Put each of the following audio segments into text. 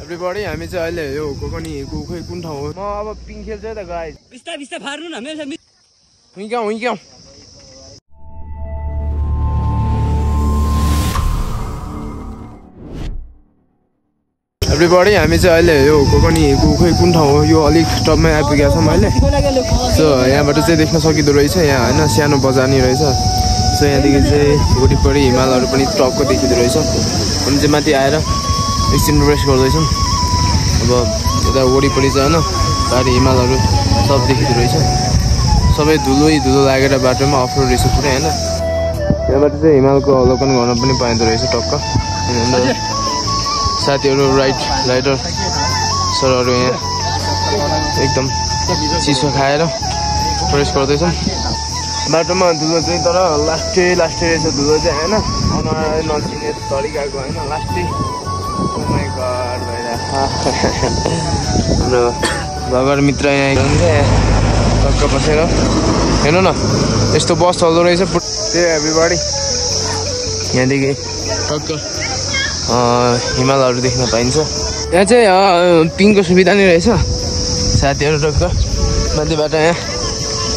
Everybody हामी चाहिँ अहिले यो कोकनीको खोइ कुन ठाउँ हो म अब पिङ खेल्छ त गाइस बिस्तारै बिस्तारै फार्नु न मेरो हुइक्याउ एभ्रीबडी हामी चाहिँ अहिले यो कोकनीको खोइ कुन ठाउँ हो यो अलिक टपमै आइपुगेको छौँ अहिले सो यहाँबाट चाहिँ देख्न सकिँदो रहेछ यहाँ होइन सानो बजार नि रहेछ सो यहाँदेखि चाहिँ वरिपरि हिमालहरू पनि टपको देखिँदो रहेछ हामी चाहिँ माथि आएर एकछिन रेस्ट गर्दैछौँ अब यता वरिपरि चाहिँ होइन पाहाडी हिमालहरू सब देखिँदो रहेछ सबै धुलो लागेर बाटोमा अफरोड रहेछ पुरै होइन यहाँबाट चाहिँ हिमालको अवलोकन गर्न पनि पाइँदो रहेछ टक्क साथीहरू राइडर सरहरू यहाँ एकदम चिसो खाएर रेस्ट गर्दैछौँ बाटोमा धुलो चाहिँ तर लास्टै रहेछ धुलो चाहिँ होइन अनुहार नचिने तरिकाको होइन लास्टै हाम्रो भगर मित्र यहाँ टक्क बसेर हेर्नु न यस्तो बस चल्दो रहेछ त्यही एभ्रीबडी यहाँदेखि टक्क हिमालहरू देख्न पाइन्छ यहाँ चाहिँ पिङको सुविधा नै रहेछ साथीहरू टक्क माथिबाट यहाँ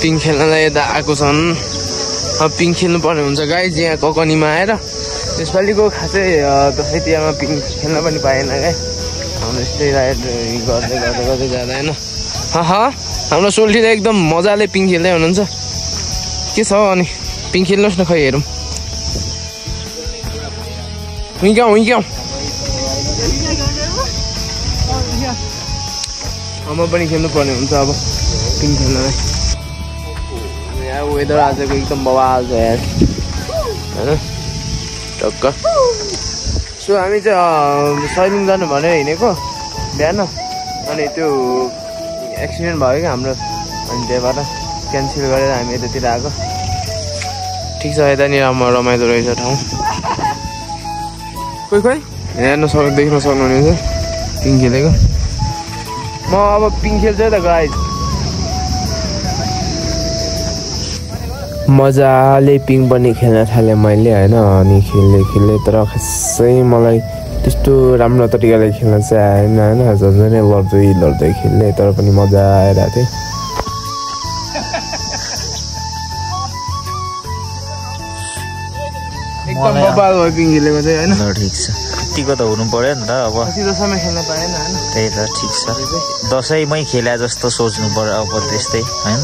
पिङ खेल्नलाई यता आएको छन् पिङ खेल्नु पर्ने हुन्छ गाइज यहाँ ककनीमा आएर यसपालिको खासै दसैँ तिहारमा पिङ खेल्न पनि पाएन क्या हाम्रो यस्तै राइड गर्दै जाँदा होइन हाम्रो सोल्टी त एकदम मजाले पिङ खेल्दै हुनुहुन्छ के छ अनि पिङ खेल्नुहोस् न खै हेरौँ हुइक्याउ म पनि खेल्नु पर्ने हुन्छ अब पिङ खेल्नलाई यहाँ वेदर आजको एकदम बवाल छ यार होइन टक्क सो हामी चाहिँ सैलिङ जानु भनेर हिँडेको बिहान अनि त्यो एक्सिडेन्ट भयो क्या हाम्रो अनि त्यहाँबाट क्यान्सल गरेर हामी यतातिर आएको ठिक छ यतानिर रमाइलो रहेछ ठाउँ खोइ हेर्न देख्न सक्नुहुनेछ पिङ खेलेको म अब पिङ खेल्छु त गाइस मजाले पिङ पनि खेल्न थालेँ मैले होइन अनि खेल्दै तर खासै मलाई त्यस्तो राम्रो तरिकाले खेल्न चाहिँ आएन होइन झन्झनै लड्दै खेल्ने तर पनि मजा आइरहेको थियो एकदम बबाल भयो पिङ खेलेको चाहिँ होइन ठिक छ यतिको त हुनु पर्यो नि त अब दसैँमा खेल्न पाएन होइन त्यही त ठिक छ दसैँमै खेला जस्तो सोच्नु पर्यो अब त्यस्तै होइन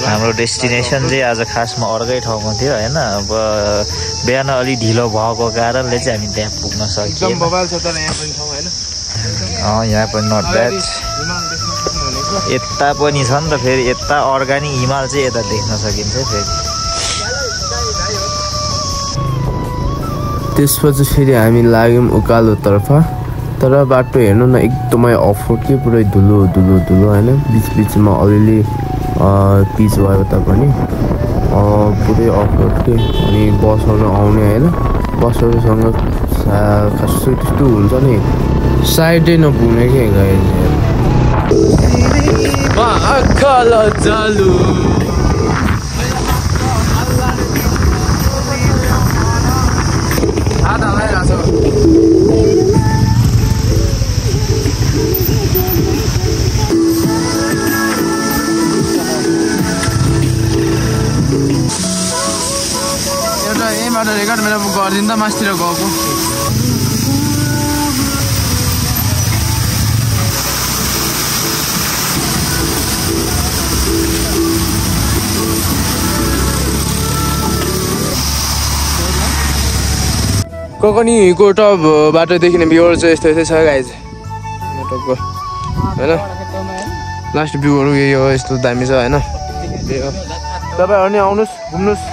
हाम्रो डेस्टिनेसन चाहिँ आज खासमा अर्कै ठाउँमा थियो होइन अब बिहान अलि ढिलो भएको कारणले चाहिँ हामी त्यहाँ पुग्न सक्यौँ यहाँ पनि नट ब्याड यता पनि छ नि त फेरि यता अर्ग्यानिक हिमाल चाहिँ यता देख्न सकिन्छ फेरि त्यसपछि फेरि हामी लाग्यौँ उकालोतर्फ तर बाटो हेर्नु न एकदमै अफरोड के पुरै धुलो होइन बिचमा अलिअलि पिच भयो तापनि पुरै अफरोड के अनि बसहरू आउने होइन बसहरूसँग खासै त्यस्तो हुन्छ नि साइडै नपुग्ने के रेकर्ड मेरो गरिदिँदा मासतिर गएको कोकनीको टपबाट देखिने भ्यूहरू चाहिँ यस्तै छ गाइज टपको होइन लास्ट भ्यूहरू यही हो यस्तो दामी छ होइन त्यही हो तपाईँहरू नि आउनुहोस् घुम्नुहोस्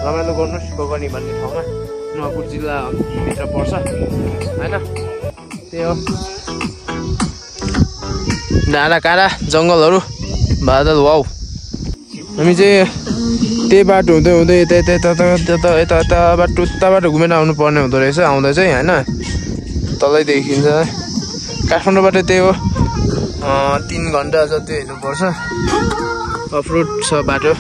रमाइलो गर्नुहोस् कोकनी भन्ने ठाउँमा नुवाकोट जिल्लाभित्र पर्छ होइन त्यही हो डाँडा काँडा जङ्गलहरू बादल वाउ हामी चाहिँ त्यही बाटो हुँदै यताबाट घुमेर आउनु पर्ने हुँदो रहेछ आउँदा चाहिँ होइन तलै देखिन्छ काठमाडौँबाट त्यही हो 3 घन्टा जति हिँड्नुपर्छ अफरोड छ बाटो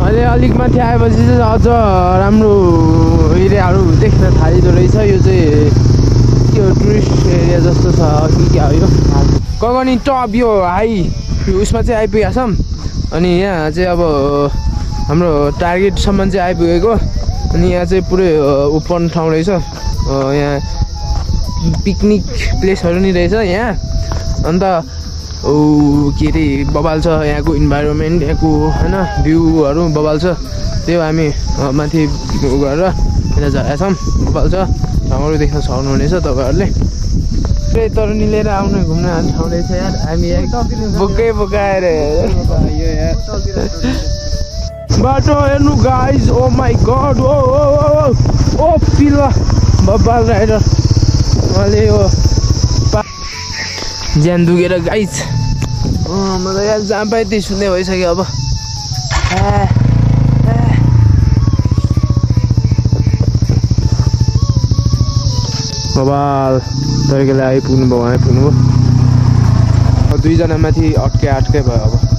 अहिले अलिक माथि आएपछि चाहिँ अझ राम्रो एरियाहरू देख्न थालिँदो रहेछ। यो चाहिँ के हो टुरिस्ट एरिया जस्तो छ कि क्या हो यो कगनी टप यो हाई उसमा चाहिँ आइपुगेका छौँ। अनि यहाँ चाहिँ अब हाम्रो टार्गेटसम्म चाहिँ आइपुगेको। अनि यहाँ चाहिँ पुरै ओपन ठाउँ रहेछ। यहाँ पिकनिक प्लेसहरू नि रहेछ यहाँ। अन्त के अरे बबाल छ यहाँको इन्भाइरोमेन्ट यहाँको होइन भ्यूहरू बबाल छ। त्यो हामी माथि गरेर यता झरेका छौँ। बबाल छ ठाउँहरू देख्न सक्नुहुनेछ तपाईँहरूले। तरुनी लिएर आउनु घुम्न ठाउँ रहेछ यार। हामी बोकै बोकाएर बाटो हेर्नु गाइज। ओ माई गड ओ ओ पिल्ला बबाल राइडर मैले यो ज्यान दुखेर गाइज। म त यहाँ जहाँ पाएँ त्यही सुन्ने भइसक्यो अब। बबाल तरिकाले आइपुग्नु भयो। दुईजना माथि अट्के भयो अब।